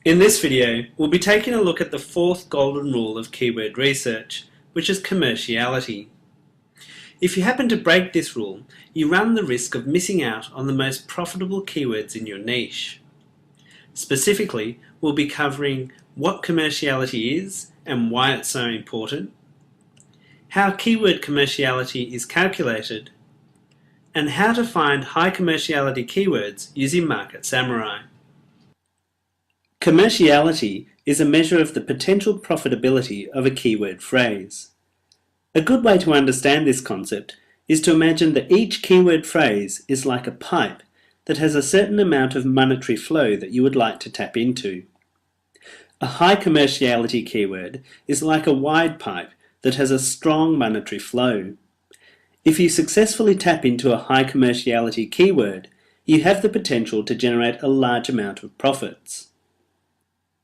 In this video, we'll be taking a look at the fourth golden rule of keyword research, which is commerciality. If you happen to break this rule, you run the risk of missing out on the most profitable keywords in your niche. Specifically, we'll be covering what commerciality is and why it's so important, how keyword commerciality is calculated, and how to find high commerciality keywords using Market Samurai. Commerciality is a measure of the potential profitability of a keyword phrase. A good way to understand this concept is to imagine that each keyword phrase is like a pipe that has a certain amount of monetary flow that you would like to tap into. A high commerciality keyword is like a wide pipe that has a strong monetary flow. If you successfully tap into a high commerciality keyword, you have the potential to generate a large amount of profits.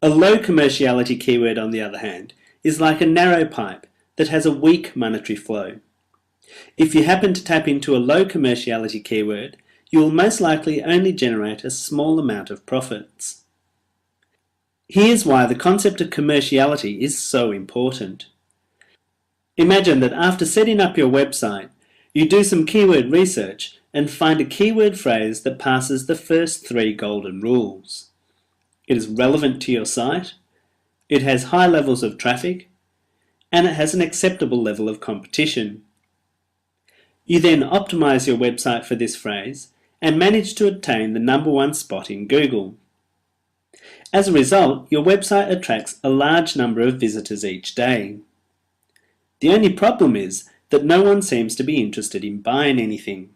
A low commerciality keyword, on the other hand, is like a narrow pipe that has a weak monetary flow. If you happen to tap into a low commerciality keyword, you will most likely only generate a small amount of profits. Here's why the concept of commerciality is so important. Imagine that after setting up your website, you do some keyword research and find a keyword phrase that passes the first 3 golden rules. It is relevant to your site, it has high levels of traffic, and it has an acceptable level of competition. You then optimize your website for this phrase and manage to obtain the #1 spot in Google. As a result, your website attracts a large number of visitors each day. The only problem is that no one seems to be interested in buying anything.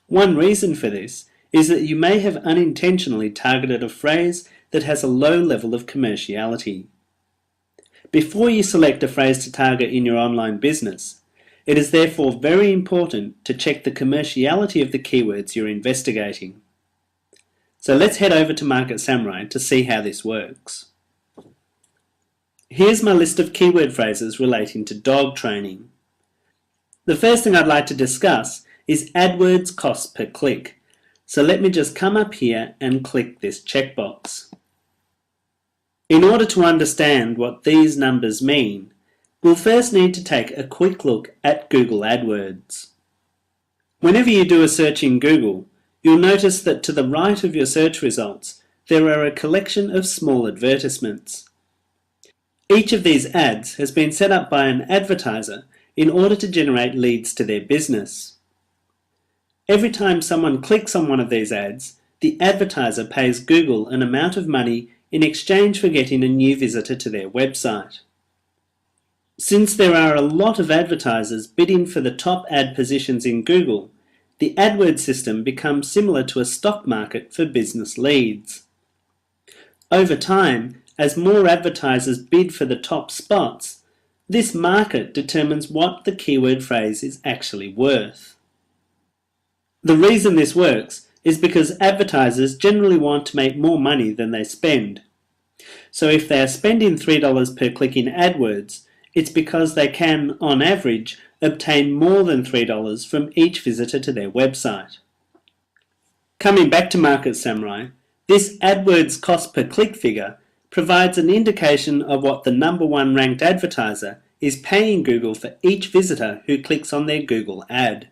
One reason for this is that you may have unintentionally targeted a phrase that has a low level of commerciality. Before you select a phrase to target in your online business, it is therefore very important to check the commerciality of the keywords you're investigating. So let's head over to Market Samurai to see how this works. Here's my list of keyword phrases relating to dog training. The first thing I'd like to discuss is AdWords cost per click. So let me just come up here and click this checkbox. In order to understand what these numbers mean, we'll first need to take a quick look at Google AdWords. Whenever you do a search in Google, you'll notice that to the right of your search results, there are a collection of small advertisements. Each of these ads has been set up by an advertiser in order to generate leads to their business. Every time someone clicks on one of these ads, the advertiser pays Google an amount of money in exchange for getting a new visitor to their website. Since there are a lot of advertisers bidding for the top ad positions in Google, the AdWords system becomes similar to a stock market for business leads. Over time, as more advertisers bid for the top spots, this market determines what the keyword phrase is actually worth. The reason this works is because advertisers generally want to make more money than they spend. So if they are spending $3 per click in AdWords, it's because they can, on average, obtain more than $3 from each visitor to their website. Coming back to Market Samurai, this AdWords cost per click figure provides an indication of what the #1 ranked advertiser is paying Google for each visitor who clicks on their Google ad.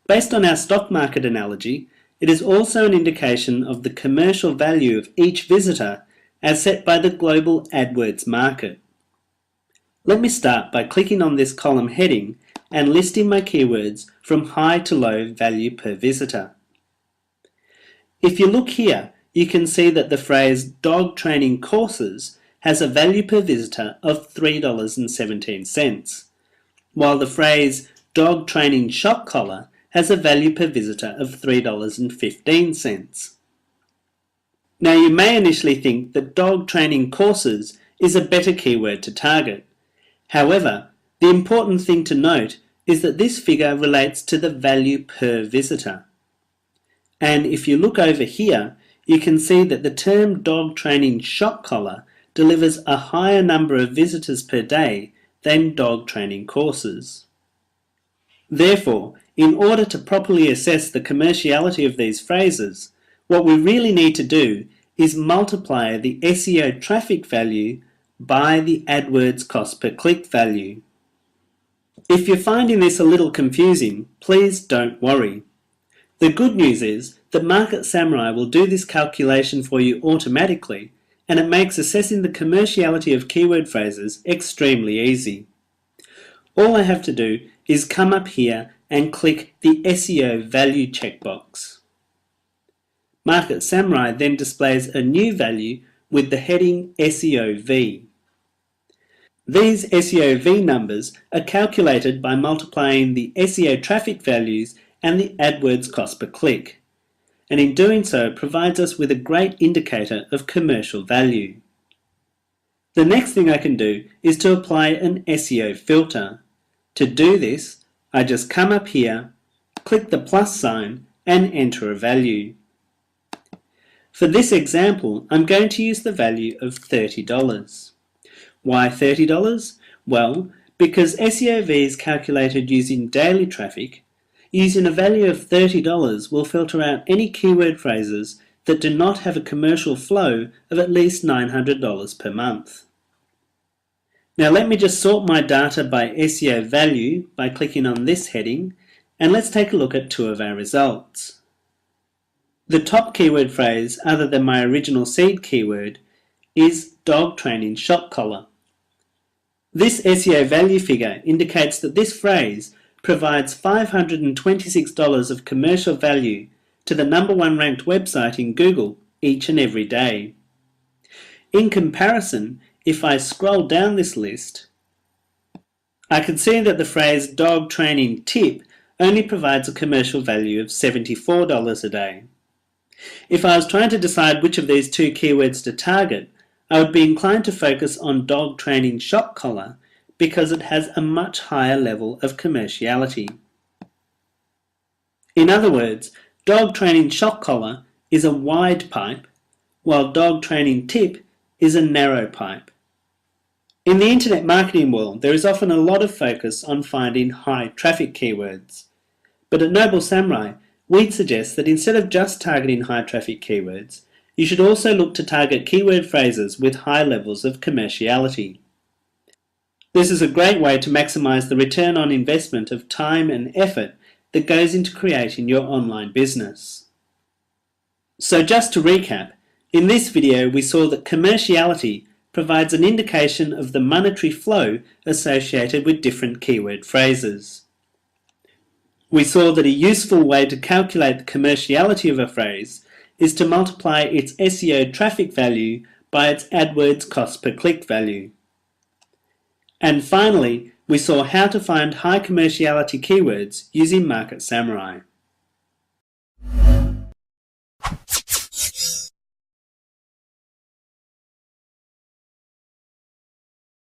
Based on our stock market analogy, it is also an indication of the commercial value of each visitor as set by the global AdWords market. Let me start by clicking on this column heading and listing my keywords from high to low value per visitor. If you look here, you can see that the phrase dog training courses has a value per visitor of $3.17, while the phrase dog training shock collar has a value per visitor of $3.15. Now you may initially think that dog training courses is a better keyword to target. However, the important thing to note is that this figure relates to the value per visitor. And if you look over here, you can see that the term dog training shock collar delivers a higher number of visitors per day than dog training courses. Therefore, in order to properly assess the commerciality of these phrases, what we really need to do is multiply the SEO traffic value by the AdWords cost per click value. If you're finding this a little confusing, please don't worry. The good news is that Market Samurai will do this calculation for you automatically, and it makes assessing the commerciality of keyword phrases extremely easy. All I have to do is come up here and click the SEO value checkbox. Market Samurai then displays a new value with the heading SEOV. These SEOV numbers are calculated by multiplying the SEO traffic values and the AdWords cost per click, and in doing so provides us with a great indicator of commercial value. The next thing I can do is to apply an SEO filter. To do this, I just come up here, click the plus sign and enter a value. For this example, I'm going to use the value of $30. Why $30? Well, because SEOV is calculated using daily traffic, using a value of $30 will filter out any keyword phrases that do not have a commercial flow of at least $900 per month. Now let me just sort my data by SEO value by clicking on this heading, and let's take a look at two of our results. The top keyword phrase, other than my original seed keyword, is dog training shock collar. This SEO value figure indicates that this phrase provides $526 of commercial value to the #1 ranked website in Google each and every day. In comparison, if I scroll down this list, I can see that the phrase dog training tip only provides a commercial value of $74 a day. If I was trying to decide which of these two keywords to target, I would be inclined to focus on dog training shock collar because it has a much higher level of commerciality. In other words, dog training shock collar is a wide pipe, while dog training tip is a narrow pipe. In the internet marketing world, there is often a lot of focus on finding high traffic keywords. But at Noble Samurai, we'd suggest that instead of just targeting high traffic keywords, you should also look to target keyword phrases with high levels of commerciality. This is a great way to maximize the return on investment of time and effort that goes into creating your online business. So just to recap, in this video we saw that commerciality provides an indication of the monetary flow associated with different keyword phrases. We saw that a useful way to calculate the commerciality of a phrase is to multiply its SEO traffic value by its AdWords cost per click value. And finally, we saw how to find high commerciality keywords using Market Samurai.